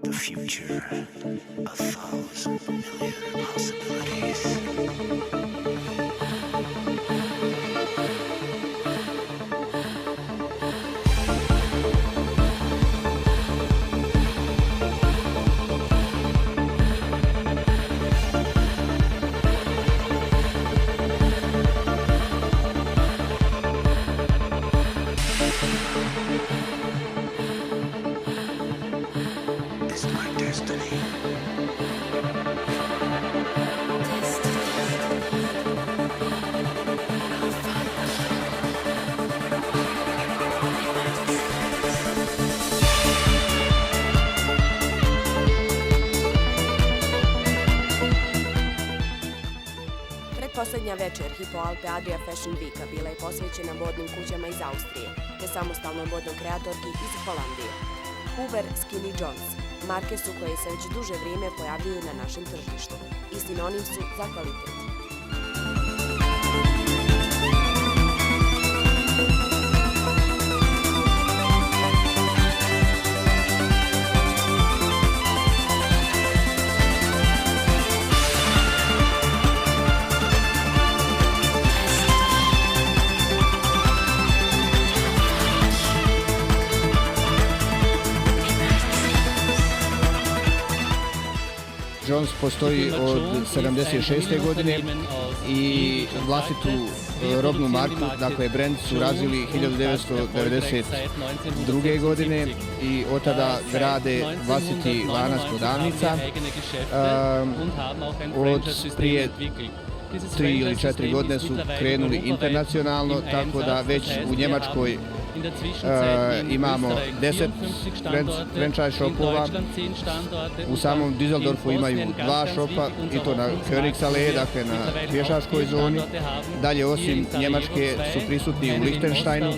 The future, a thousand million possibilities. Poslednja večer Hypo Alpe Adria Fashion Weeka bila je posvećena modnim kućama iz Austrije, te samostalnoj modnoj kreatorki iz Holandije. Huber, Skinny Jones, marke su koje se već duže vrijeme pojavljuju na našem tržištu i sinonim su za kvalitet. Jones postoji od 76. godine i vlastitu robnu marku, dakle brand su razvili 1992. godine i od tada grade vlastiti lanac prodavnica. Od prije 3 ili 4 godine su krenuli internacionalno, tako da već u Njemačkoj imamo 10 franchise shopova, u samom Düsseldorfu imaju 2 shopa i to na Königsallee, dakle na pješačkoj zoni. Dalje osim Njemačke su prisutni u Lichtensteinu,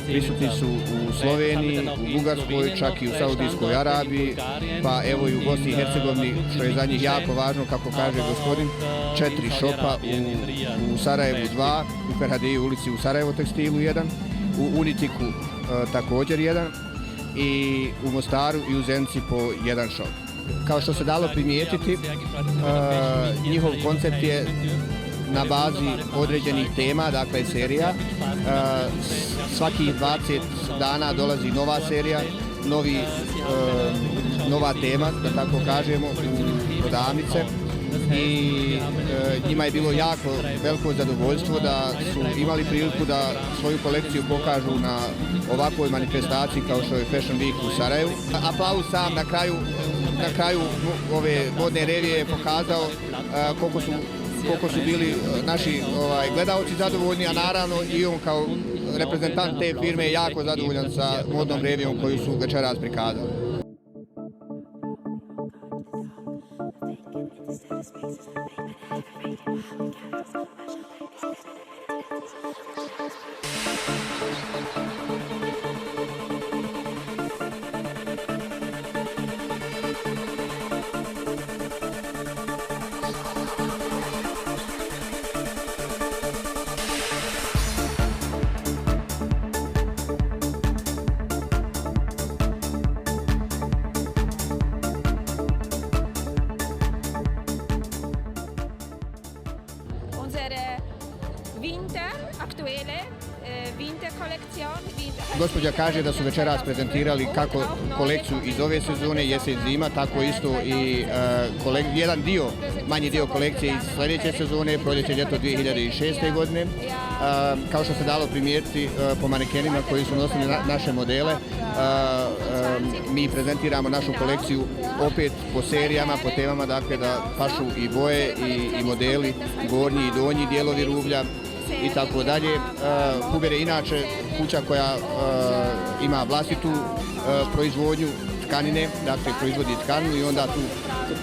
prisutni su u Sloveniji, u Bugarskoj, čak i u Saudijskoj Arabiji, pa evo i u Bosni i Hercegovini, što je za njih jako važno, kako kaže gospodin, 4 shopa, u Sarajevu 2, u Ferhadiji ulici u Sarajevo tekstilu 1, u Unitiku također 1 i u Mostaru i u Zenci po 1 shop. Kao što se dalo primijetiti, njihov koncept je na bazi određenih tema, dakle serija. Svakih 20 dana dolazi nova serija, nova tema, da tako kažemo, u prodavnice. I njima je bilo jako veliko zadovoljstvo da su imali priliku da svoju kolekciju pokažu na ovakvoj manifestaciji kao što je Fashion Week u Sarajevu. Aplauz sam na kraju ove modne revije je pokazao koliko su bili naši gledaoci zadovoljni, a naravno i on kao reprezentant te firme je jako zadovoljan sa modnom revijom koju su večeras prikazali. Gospođa kaže da su večeras prezentirali kako kolekciju iz ove sezone, jesen-zima, tako isto i manji dio kolekcije iz sljedeće sezone, proljeće-ljeto 2006. godine. Kao što se dalo primijetiti po manekenima koji su nosili naše modele, mi prezentiramo našu kolekciju opet po serijama, po temama, dakle da pašu i boje i modeli, gornji i donji dijelovi rublja i tako dalje. Huber je inače kuća koja ima vlastitu proizvodnju tkanine, dakle proizvodi tkaninu i onda tu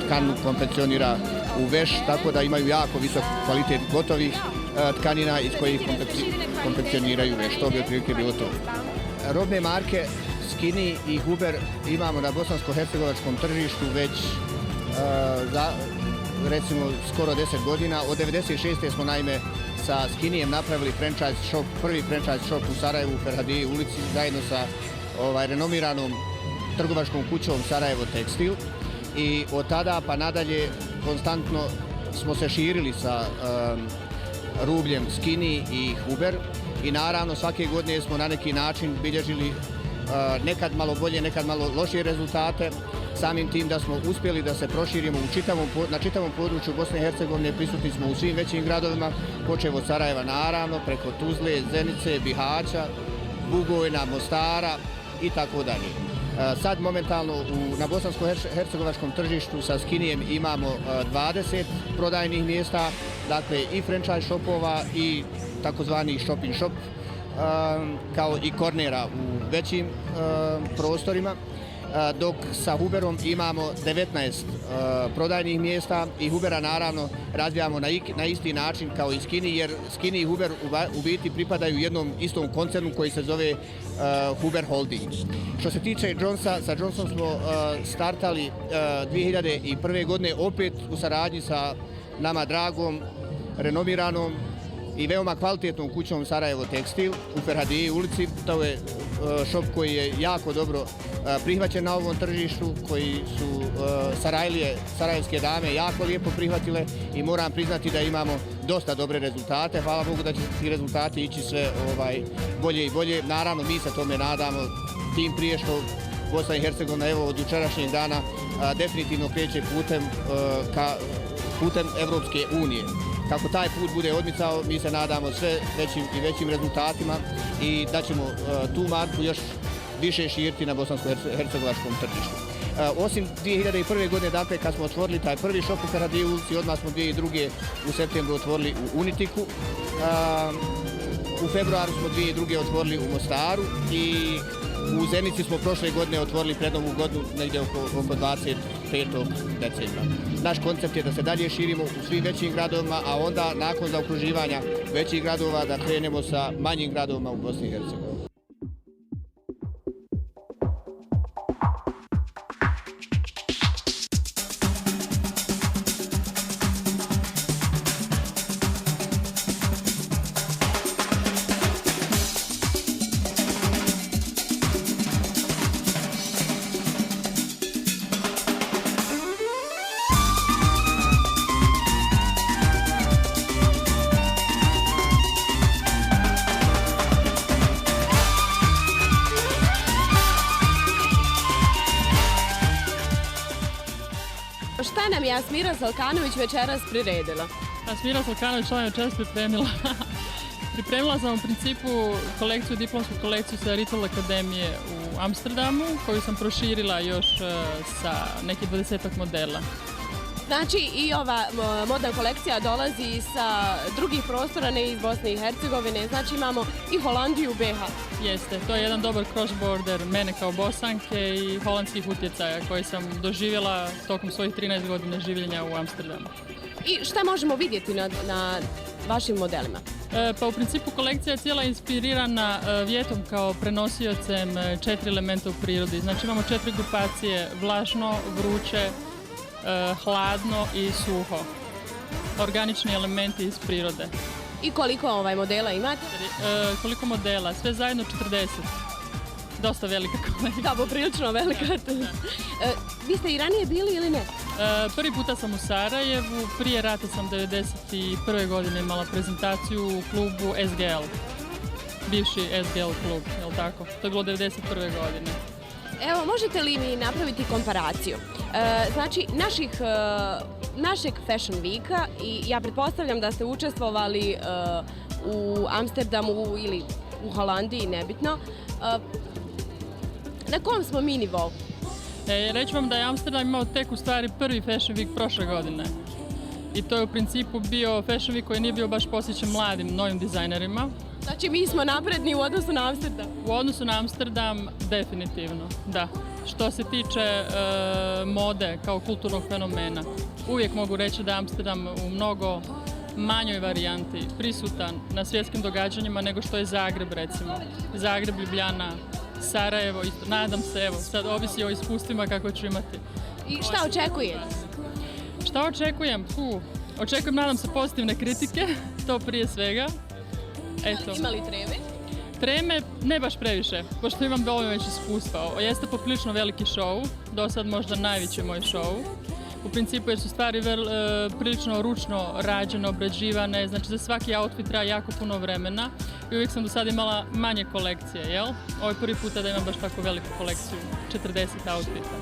tkaninu konfekcionira u veš, tako da imaju jako visok kvalitet gotovih tkanina iz kojih konfekcioniraju veš. To bi otprilike bilo to. Robne marke Skinny i Huber imamo na bosansko-hercegovačkom tržištu već recimo skoro 10 godina. Od 1996. smo naime sa Skinnyjem napravili prvi franchise shop u Sarajevu, u Ferhadiji ulici, zajedno sa renomiranom trgovačkom kućom Sarajevo Tekstil. i od tada pa nadalje konstantno smo se širili sa rubljem Skinny i Huber i naravno svake godine smo na neki način bilježili nekad malo bolje, nekad malo lošije rezultate, samim tim da smo uspjeli da se proširimo na čitavom području Bosne i Hercegovine, prisutni smo u svim većim gradovima, počev od Sarajeva naravno, preko Tuzle, Zenice, Bihaća, Bugojna, Mostara i tako dalje. Sad momentalno na bosansko-hercegovačkom tržištu sa Skinnyjem imamo 20 prodajnih mjesta, dakle i franchise shopova i takozvani shop in shop, kao i kornera u većim prostorima, dok sa Huberom imamo 19 prodajnih mjesta i Hubera naravno razvijamo na isti način kao i Skinny, jer Skinny i Huber u biti pripadaju jednom istom koncernu koji se zove Huber Holding. Što se tiče Jonesa, sa Jonesom smo startali 2001. godine opet u saradnji sa nama dragom, renomiranom i veoma kvalitetnom kućom Sarajevo Tekstil u Ferhadiji ulici. To je šop koji je jako dobro prihvaćen na ovom tržištu, koji su sarajevske dame jako lijepo prihvatile i moram priznati da imamo dosta dobre rezultate. Hvala Bogu da će ti rezultati ići sve bolje i bolje. Naravno, mi se tome nadamo, tim prije što Bosna i Hercegovina evo od jučerašnjeg dana definitivno kreće putem Evropske unije. Kako taj put bude odmicao, mi se nadamo sve većim i većim rezultatima i da ćemo tu marku još više širiti na bosansko-hercegovačkom tržištu. Osim 2001. godine, dakle, kad smo otvorili taj prvi šop u Ferhadiji ulici, odmah smo 2002. u septembru otvorili u Unitiku. U februaru smo 2002. otvorili u Mostaru i u Zenici smo prošle godine otvorili pred Novu godinu negdje oko 25. decembra. Naš koncept je da se dalje širimo u svim većim gradovima, a onda nakon zaokruživanja većih gradova da krenemo sa manjim gradovima u Bosni i Hercegovini. Šta nam je Asmira Salkanović večeras priredila? Asmira Salkanović nam je večeras pripremila. Pripremila sam u principu diplomsku kolekciju sa Retail Akademije u Amsterdamu, koju sam proširila još sa nekih 20 modela. Znači i ova modna kolekcija dolazi sa drugih prostora, ne iz Bosne i Hercegovine, znači imamo i Holandiju, BiH. Jeste, to je jedan dobar cross-border mene kao Bosanke i holandskih utjecaja koji sam doživjela tokom svojih 13 godina življenja u Amsterdamu. I šta možemo vidjeti na vašim modelima? Pa u principu kolekcija je cijela inspirirana vjetrom kao prenosiocem 4 elementa u prirodi. Znači imamo 4 grupacije: vlažno, vruće, hladno i suho. Organični elementi iz prirode. I koliko modela imate? Koliko modela? Sve zajedno 40. Dosta velika kolekcija. Da, poprilično velika. Vi ste i ranije bili ili ne? Prvi puta sam u Sarajevu, prije rata sam 1991. godine imala prezentaciju u klubu SGL. Bivši SGL klub, je li tako? To je bilo 1991. godine. Evo, možete li mi napraviti komparaciju? Znači, našeg Fashion Weeka, i ja pretpostavljam da ste učestvovali u Amsterdamu ili u Holandiji, nebitno. Na kom smo mi nivou? Reći vam da je Amsterdam imao tek u stvari prvi Fashion Week prošle godine. I to je u principu bio Fashion Week koji nije bio baš posjećen mladim, novim dizajnerima. Znači mi smo napredni u odnosu na Amsterdam? U odnosu na Amsterdam, definitivno, da. Što se tiče mode kao kulturnog fenomena, uvijek mogu reći da je Amsterdam u mnogo manjoj varijanti prisutan na svjetskim događanjima nego što je Zagreb, recimo. Zagreb, Ljubljana, Sarajevo, isto. Nadam se, evo, sad ovisi o iskustvima kako ću imati. I šta očekujete? Šta očekujem? Očekujem, nadam se, pozitivne kritike, to prije svega. Ima li treme? Treme ne baš previše, pošto imam dovoljno već iskustva. Jeste poprilično veliki show, do sad možda najveći moj show. U principu jer su stvari prilično ručno rađene, obrađivane, znači za svaki outfit traje jako puno vremena i uvijek sam do sada imala manje kolekcije, jel? Ovo je prvi puta da imam baš tako veliku kolekciju, 40 outfita.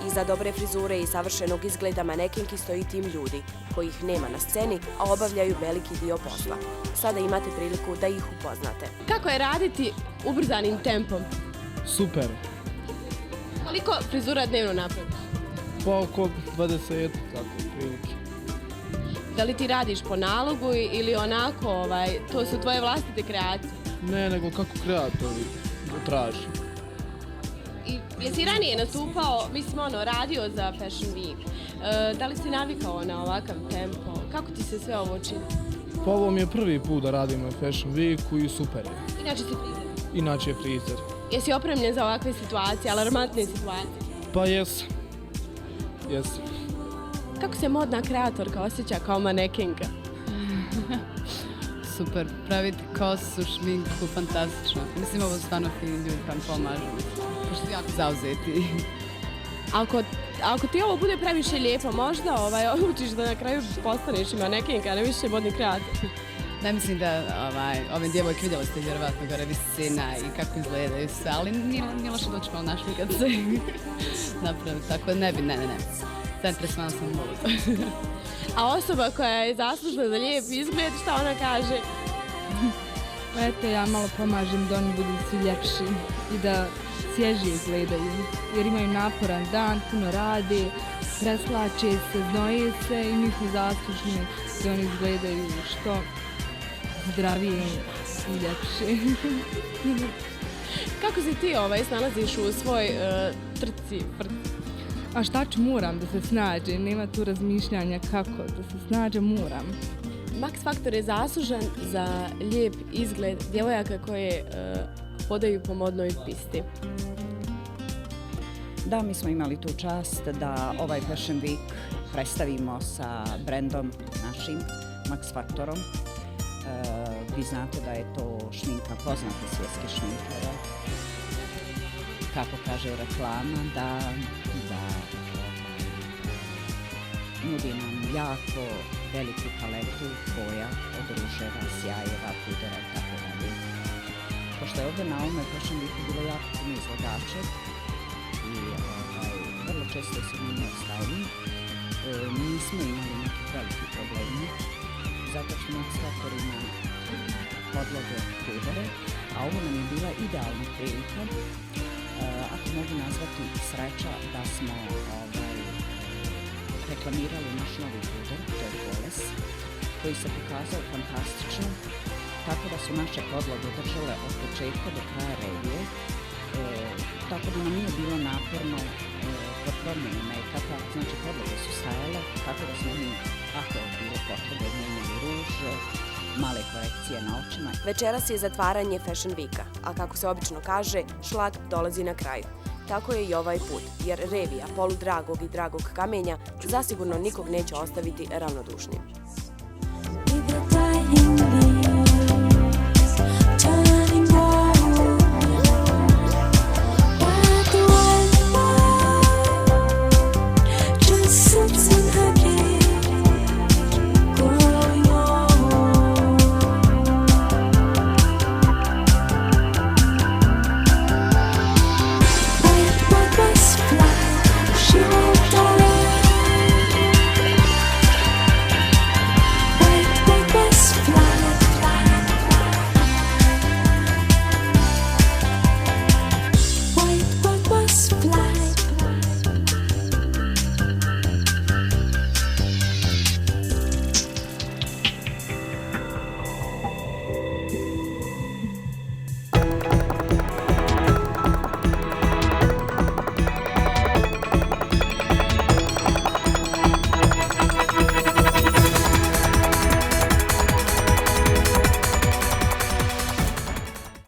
Iza dobre frizure i savršenog izgleda manekenki stoji tim ljudi, kojih nema na sceni, a obavljaju veliki dio posla. Sada imate priliku da ih upoznate. Kako je raditi ubrzanim tempom? Super. Koliko frizura dnevno napraviš? Pa oko 20, tako, prilike. Da li ti radiš po nalogu ili onako, to su tvoje vlastite kreacije? Ne, nego kako kreatori traži. I jesi ranije nastupao, radio za Fashion Week. Da li si navikao na ovakav tempo? Kako ti se sve ovo čini? Pa ovo mi je prvi put da radim na Fashion Weeku i super je. Inače si frizer? Inače je frizer. Jesi opremljen za ovakve situacije, alarmantne situacije? Pa jesam. Jesam. Kako se modna kreatorka osjeća kao manekenka? Super, praviti kosu, šminku, fantastično. Mislim, ovo stvarno fini ljudi vam pomažu. Pošto su jako zauzeti. Ako ti ovo bude previše lijepo, možda učiš da na kraju postaneš i manekenka, a ne više modni kreator. Ne mislim da ove djevojke, vidjeli ste vjerovatno gore visina i kako izgledaju se, ali nije loše doći malo našmikat se napravi, tako ne. Zainteresovana sam lud. A osoba koja je zaslužna za lijep izgled, šta ona kaže? Pa eto, ja malo pomažem da oni budu svi ljepši i da svježije izgledaju, jer imaju naporan dan, puno rade, preslače se, znoje se i mi smo zaslužni da oni izgledaju što zdravije i ljepše. Kako se ti snalaziš u svoj trci? A šta ću, moram da se snađem, nema tu razmišljanja kako, da se snađem, moram. Max Factor je zaslužan za lijep izgled djevojaka koje hodaju po modnoj pisti. Da, mi smo imali tu čast da ovaj Fashion Week predstavimo sa brendom našim, Max Factorom. Vi znate da je to šminka poznate svjetske šminkere. Kako kaže reklama, da nudi nam jako veliku paletu boja, od ruževa, sjajeva, pudera i tako dalje. Pošto je ovdje na ovome Fashion Weeku bilo jako puno izvođača i vrlo često se mijenjao styling, nismo imali neki veliki problemi, zato što Max Factor ima podloge pudere, a ovo nam je bila idealna prilika, ako mogu nazvati sreća, da smo reklamirali naš novi puder, to je Goles, koji se pokazao fantastično, tako da su naše podloge držale od početka do kraja revije, tako da nam nije bilo naporno kod promjene make-upa, znači podloge su stajale, tako da smo mi, ako je bilo potrebe, mijenjali ruž, male korekcije na očima. Večeras je zatvaranje Fashion Weeka, a kako se obično kaže, šlag dolazi na kraju. Tako je i ovaj put, jer revija poludragog i dragog kamenja zasigurno nikog neće ostaviti ravnodušnim.